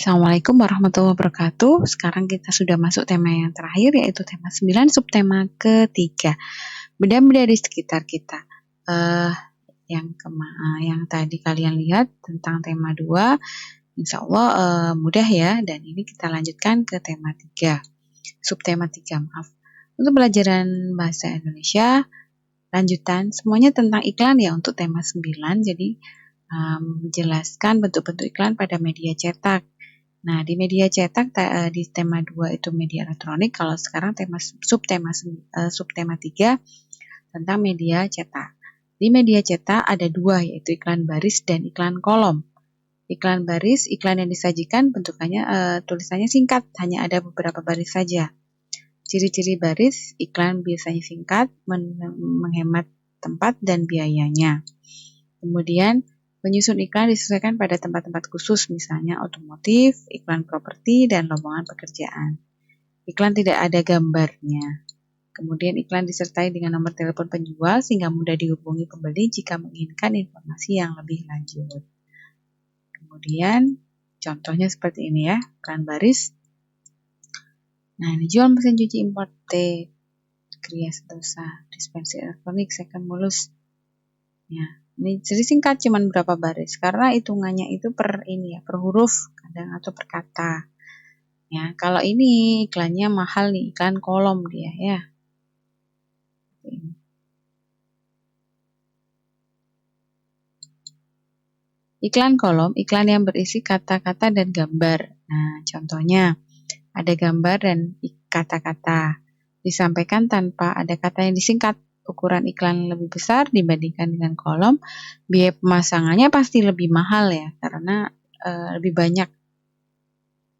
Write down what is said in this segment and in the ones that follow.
Assalamualaikum warahmatullahi wabarakatuh. Sekarang kita sudah masuk tema yang terakhir, yaitu tema 9, subtema ketiga. Benda-benda di sekitar kita. Yang tadi kalian lihat tentang tema 2, insya Allah mudah ya. Dan ini kita lanjutkan ke tema 3. Subtema 3, maaf. Untuk pelajaran bahasa Indonesia, lanjutan semuanya tentang iklan ya untuk tema 9. Jadi menjelaskan bentuk-bentuk iklan pada media cetak. Nah, di media cetak di tema 2 itu media elektronik, kalau sekarang subtema 3 tentang media cetak. Di media cetak ada 2, yaitu iklan baris dan iklan kolom. Iklan baris, iklan yang disajikan bentukannya tulisannya singkat, hanya ada beberapa baris saja. Ciri-ciri baris, iklan biasanya singkat, menghemat tempat dan biayanya. Kemudian penyusun iklan disesuaikan pada tempat-tempat khusus, misalnya otomotif, iklan properti, dan lowongan pekerjaan. Iklan tidak ada gambarnya. Kemudian iklan disertai dengan nomor telepon penjual sehingga mudah dihubungi pembeli jika menginginkan informasi yang lebih lanjut. Kemudian contohnya seperti ini ya, iklan baris. Nah, ini jual mesin cuci imported, Kria Sentosa, dispenser elektronik, second mulus. Ya, ini jadi singkat cuman berapa baris karena hitungannya itu per huruf kadang atau per kata. Ya, kalau ini iklannya mahal nih, iklan kolom dia ya. Iklan kolom, iklan yang berisi kata-kata dan gambar. Nah, contohnya ada gambar dan kata-kata. Disampaikan tanpa ada kata yang disingkat. Ukuran iklan lebih besar dibandingkan dengan kolom, biaya pemasangannya pasti lebih mahal ya, karena lebih banyak.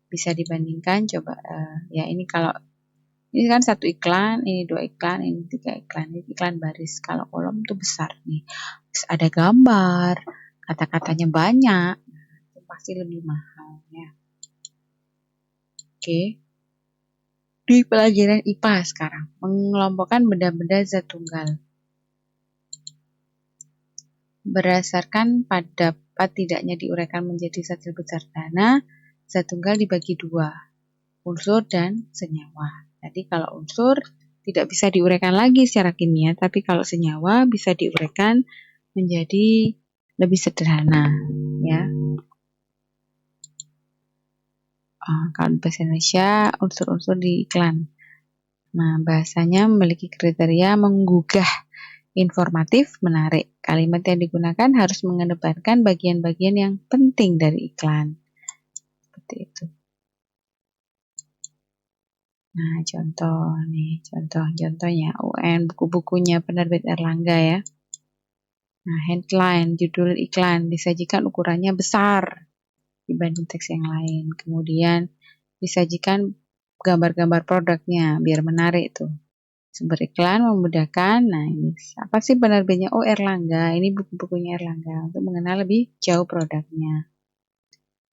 Bisa dibandingkan, coba ya ini kalau ini kan 1 iklan, ini 2 iklan, ini 3 iklan, ini iklan baris. Kalau kolom itu besar nih, terus ada gambar, kata-katanya banyak, itu pasti lebih mahal ya. Oke. Di pelajaran IPA sekarang, mengelompokkan benda-benda zat tunggal. Berdasarkan dapat tidaknya diuraikan menjadi zat sederhana, zat tunggal dibagi 2, unsur dan senyawa. Jadi kalau unsur tidak bisa diuraikan lagi secara kimia, tapi kalau senyawa bisa diuraikan menjadi lebih sederhana, ya. Kalau bahasa Indonesia, unsur-unsur di iklan. Nah, bahasanya memiliki kriteria menggugah, informatif, menarik. Kalimat yang digunakan harus mengedepankan bagian-bagian yang penting dari iklan. Seperti itu. Nah, contohnya UN, buku-bukunya penerbit Erlangga ya. Nah, headline, judul iklan disajikan ukurannya besar dibanding teks yang lain. Kemudian disajikan gambar-gambar produknya biar menarik tuh. Sumber iklan memudahkan. Nah, ini apa sih penerbitnya? Oh, Erlangga. Ini buku-bukunya Erlangga untuk mengenal lebih jauh produknya.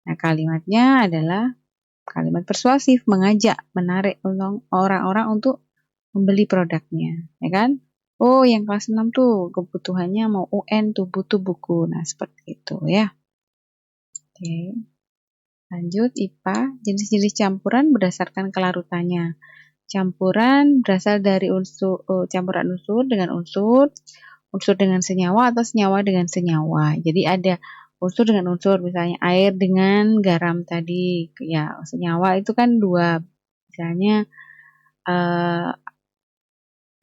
Nah, kalimatnya adalah kalimat persuasif, mengajak, menarik orang-orang untuk membeli produknya, ya kan? Oh, yang kelas 6 tuh kebutuhannya mau UN tuh butuh buku. Nah, seperti itu ya. Oke. Lanjut IPA, jenis-jenis campuran berdasarkan kelarutannya. Campuran berasal dari campuran unsur dengan unsur dengan senyawa atau senyawa dengan senyawa. Jadi ada unsur dengan unsur, misalnya air dengan garam tadi. Ya, senyawa itu kan 2. Misalnya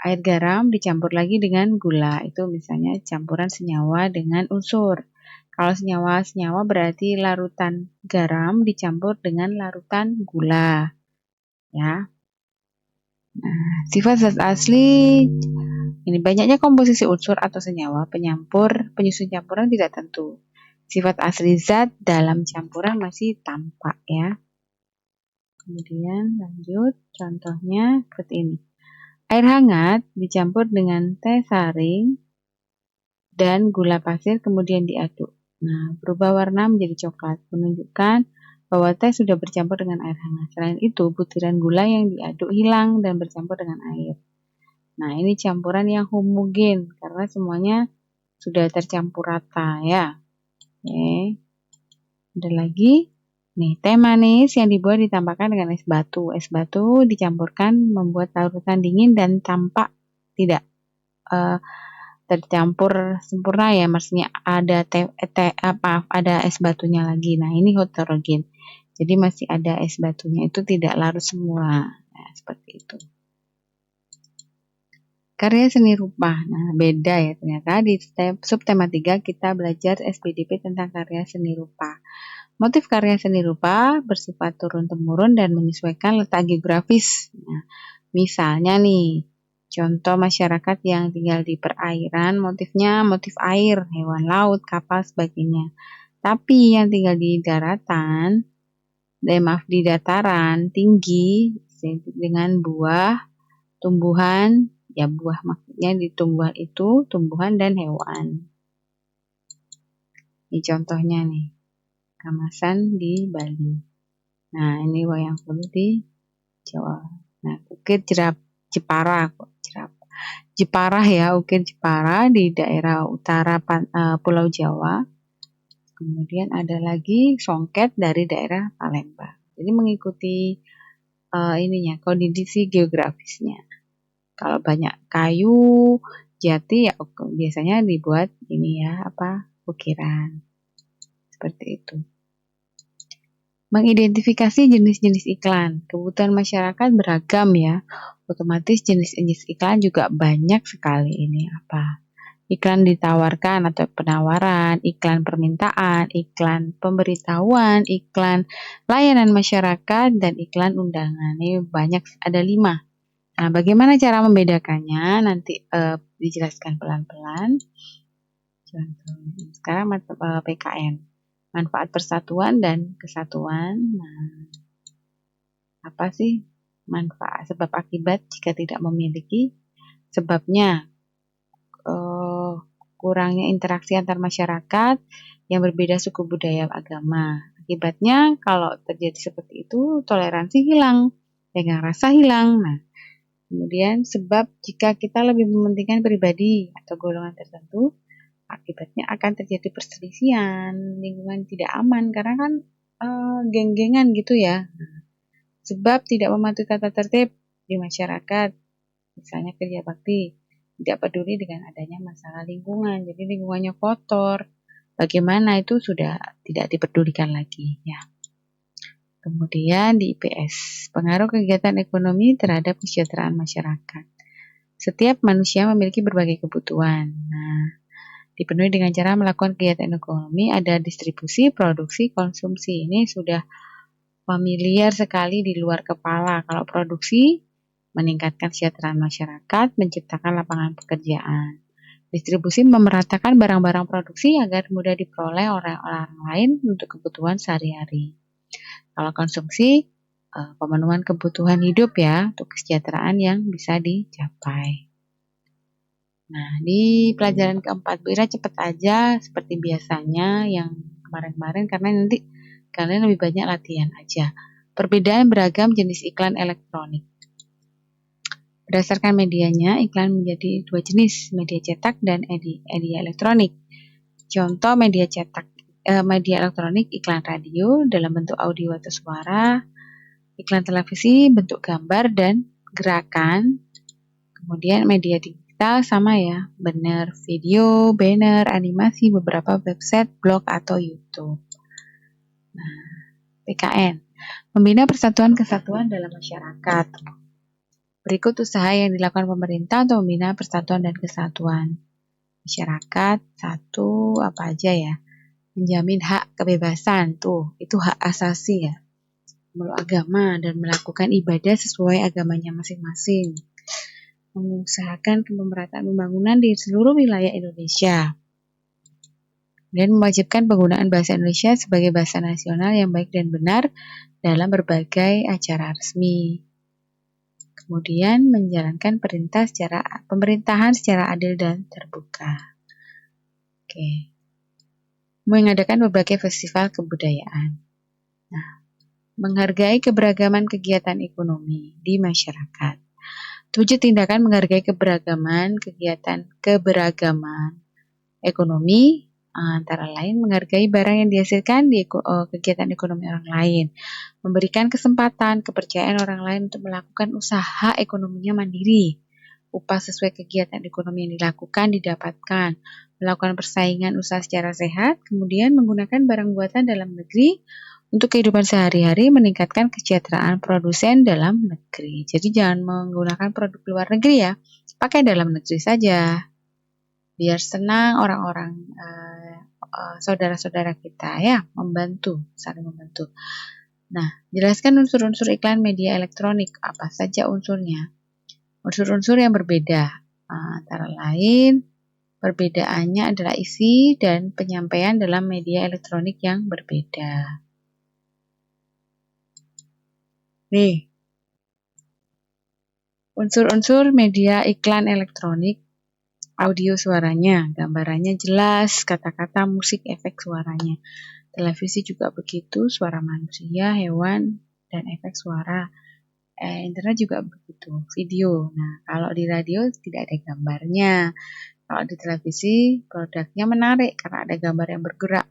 air garam dicampur lagi dengan gula. Itu misalnya campuran senyawa dengan unsur. Kalau senyawa berarti larutan garam dicampur dengan larutan gula. Ya. Nah, sifat zat asli, ini banyaknya komposisi unsur atau senyawa penyusun campuran tidak tentu. Sifat asli zat dalam campuran masih tampak ya. Kemudian lanjut, contohnya seperti ini. Air hangat dicampur dengan teh saring dan gula pasir kemudian diaduk. Nah, berubah warna menjadi coklat, menunjukkan bahwa teh sudah bercampur dengan air hangat. Selain itu, butiran gula yang diaduk hilang dan bercampur dengan air. Nah, ini campuran yang homogen karena semuanya sudah tercampur rata ya. Oke. Ada lagi. Nih, teh manis yang dibuat ditambahkan dengan es batu. Es batu dicampurkan membuat larutan dingin dan tampak tidak eh, tercampur sempurna ya, maksudnya ada ada es batunya lagi. Nah, ini heterogen. Jadi masih ada es batunya, itu tidak larut semua. Nah, seperti itu. Karya seni rupa. Nah, beda ya ternyata. Di subtema 3 kita belajar SPDP tentang karya seni rupa. Motif karya seni rupa bersifat turun-temurun dan menyesuaikan letak geografis. Nah, misalnya nih, contoh masyarakat yang tinggal di perairan, motifnya motif air, hewan laut, kapal, sebagainya. Tapi yang tinggal di daratan, di dataran tinggi dengan buah, tumbuhan, ya buah maksudnya di tumbuhan itu tumbuhan dan hewan. Ini contohnya nih, Kamasan di Bali. Nah, ini wayang kulit di Jawa. Nah, ukir Jepara, Jepara ya, ukir Jepara di daerah utara Pulau Jawa. Kemudian ada lagi songket dari daerah Palembang. Jadi mengikuti ininya kondisi geografisnya. Kalau banyak kayu, jati ya biasanya dibuat ini ya ukiran. Seperti itu. Mengidentifikasi jenis-jenis iklan. Kebutuhan masyarakat beragam ya. Otomatis jenis-jenis iklan juga banyak sekali ini iklan ditawarkan atau penawaran, iklan permintaan, iklan pemberitahuan, iklan layanan masyarakat, dan iklan undangan. Ini banyak, ada 5. Nah, bagaimana cara membedakannya? Nanti dijelaskan pelan-pelan. Sekarang PKN. Manfaat persatuan dan kesatuan. Nah, apa sih manfaat sebab akibat jika tidak memiliki? Sebabnya kurangnya interaksi antar masyarakat yang berbeda suku budaya agama. Akibatnya kalau terjadi seperti itu toleransi hilang, dengan rasa hilang. Nah, kemudian sebab jika kita lebih mementingkan pribadi atau golongan tertentu, akibatnya akan terjadi perselisihan, lingkungan tidak aman karena kan geng-gengan gitu ya. Sebab tidak mematuhi tata tertib di masyarakat, misalnya kerja bakti, tidak peduli dengan adanya masalah lingkungan, jadi lingkungannya kotor. Bagaimana itu sudah tidak dipedulikan lagi ya. Kemudian di IPS, pengaruh kegiatan ekonomi terhadap kesejahteraan masyarakat. Setiap manusia memiliki berbagai kebutuhan. Nah, dipenuhi dengan cara melakukan kegiatan ekonomi, ada distribusi, produksi, konsumsi. Ini sudah familiar sekali di luar kepala. Kalau produksi, meningkatkan kesejahteraan masyarakat, menciptakan lapangan pekerjaan. Distribusi memeratakan barang-barang produksi agar mudah diperoleh orang-orang lain untuk kebutuhan sehari-hari. Kalau konsumsi, pemenuhan kebutuhan hidup ya, untuk kesejahteraan yang bisa dicapai. Nah, di pelajaran keempat, Bira cepet aja seperti biasanya yang kemarin-kemarin karena nanti kalian lebih banyak latihan aja. Perbedaan beragam jenis iklan elektronik. Berdasarkan medianya, iklan menjadi 2 jenis, media cetak dan media elektronik. Contoh media cetak, media elektronik, iklan radio dalam bentuk audio atau suara, iklan televisi bentuk gambar dan gerakan. Kemudian media digital sama ya, video, banner, animasi, beberapa website, blog atau YouTube. Nah, PKN, membina persatuan kesatuan dalam masyarakat. Berikut usaha yang dilakukan pemerintah untuk membina persatuan dan kesatuan masyarakat. 1, apa aja ya? Menjamin hak kebebasan, itu hak asasi ya. Memeluk agama dan melakukan ibadah sesuai agamanya masing-masing. Mengusahakan pemerataan pembangunan di seluruh wilayah Indonesia. Dan mewajibkan penggunaan bahasa Indonesia sebagai bahasa nasional yang baik dan benar dalam berbagai acara resmi. Kemudian menjalankan pemerintahan secara adil dan terbuka. Oke. Mengadakan berbagai festival kebudayaan. Nah, menghargai keberagaman kegiatan ekonomi di masyarakat. 7 tindakan menghargai keberagaman kegiatan keberagaman ekonomi Antara lain menghargai barang yang dihasilkan di kegiatan ekonomi orang lain, memberikan kesempatan, kepercayaan orang lain untuk melakukan usaha ekonominya mandiri. Upah sesuai kegiatan ekonomi yang dilakukan didapatkan, melakukan persaingan usaha secara sehat, kemudian menggunakan barang buatan dalam negeri untuk kehidupan sehari-hari, meningkatkan kesejahteraan produsen dalam negeri. Jadi jangan menggunakan produk luar negeri ya, pakai dalam negeri saja. Biar senang orang-orang saudara-saudara kita ya, saling membantu. Nah, jelaskan unsur-unsur iklan media elektronik, apa saja unsurnya. Unsur-unsur yang berbeda, antara lain perbedaannya adalah isi dan penyampaian dalam media elektronik yang berbeda. Nih, unsur-unsur media iklan elektronik: audio suaranya, gambarannya jelas, kata-kata, musik, efek suaranya. Televisi juga begitu, suara manusia, hewan, dan efek suara. Internet juga begitu, video. Nah, kalau di radio tidak ada gambarnya. Kalau di televisi, produknya menarik karena ada gambar yang bergerak.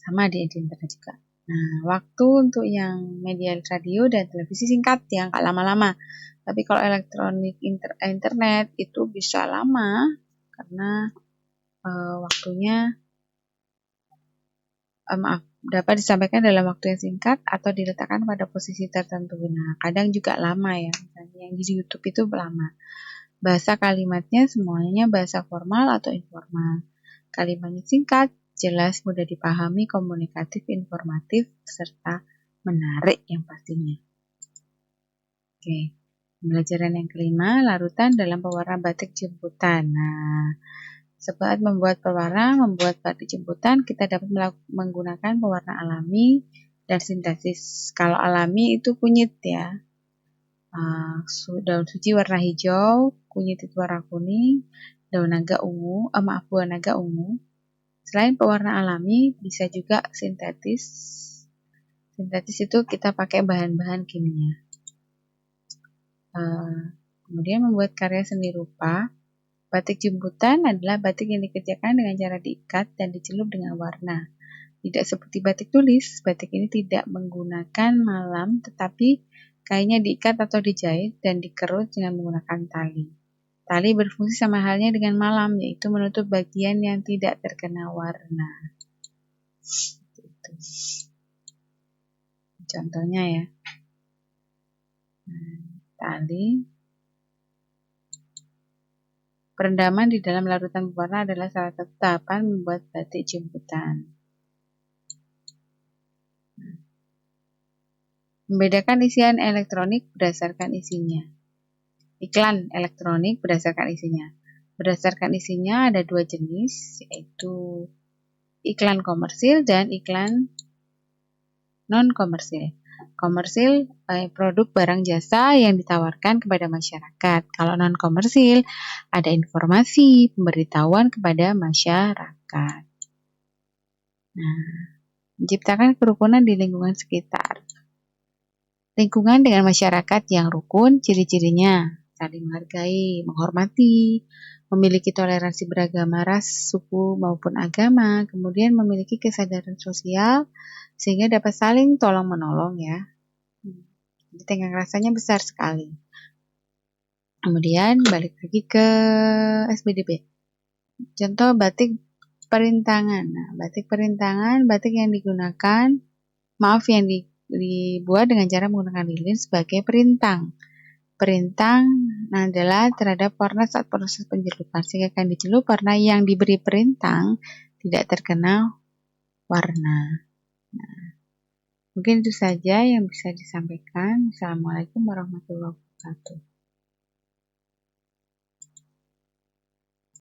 Sama di internet juga. Nah, waktu untuk yang media radio dan televisi singkat, yang nggak lama-lama. Tapi kalau elektronik internet itu bisa lama karena waktunya dapat disampaikan dalam waktu yang singkat atau diletakkan pada posisi tertentu. Nah, kadang juga lama ya, misalnya yang di YouTube itu lama. Bahasa kalimatnya semuanya bahasa formal atau informal. Kalimatnya singkat, jelas, mudah dipahami, komunikatif, informatif, serta menarik yang pastinya. Oke. Pembelajaran yang kelima, larutan dalam pewarna batik jemputan. Nah, saat membuat batik jemputan, kita dapat menggunakan pewarna alami dan sintetis. Kalau alami itu kunyit ya. Daun suci warna hijau, kunyit itu warna kuning, buah naga ungu. Selain pewarna alami, bisa juga sintetis. Sintetis itu kita pakai bahan-bahan kimia. Kemudian membuat karya seni rupa. Batik jemputan adalah batik yang dikerjakan dengan cara diikat dan dicelup dengan warna. Tidak seperti batik tulis, batik ini tidak menggunakan malam, tetapi kainnya diikat atau dijahit dan dikerut dengan menggunakan tali. Tali berfungsi sama halnya dengan malam, yaitu menutup bagian yang tidak terkena warna. Contohnya ya. Tali. Perendaman di dalam larutan pewarna adalah salah satu tahapan membuat batik jemputan. Membedakan isian elektronik berdasarkan isinya. Iklan elektronik berdasarkan isinya. Berdasarkan isinya ada dua jenis, yaitu iklan komersil dan iklan non-komersil. Komersil, produk barang jasa yang ditawarkan kepada masyarakat. Kalau non-komersil, ada informasi, pemberitahuan kepada masyarakat. Nah, menciptakan kerukunan di lingkungan sekitar. Lingkungan dengan masyarakat yang rukun, ciri-cirinya saling menghargai, menghormati, memiliki toleransi beragama ras, suku maupun agama, kemudian memiliki kesadaran sosial sehingga dapat saling tolong-menolong ya. Jadi tenggang rasanya besar sekali. Kemudian balik lagi ke SBDP. Contoh batik perintangan. Nah, batik perintangan, batik yang digunakan, yang dibuat dengan cara menggunakan lilin sebagai perintang. Perintang adalah terhadap warna saat proses penjelupan, sehingga akan dicelup warna yang diberi perintang tidak terkena warna. Nah, mungkin itu saja yang bisa disampaikan. Assalamualaikum warahmatullahi wabarakatuh.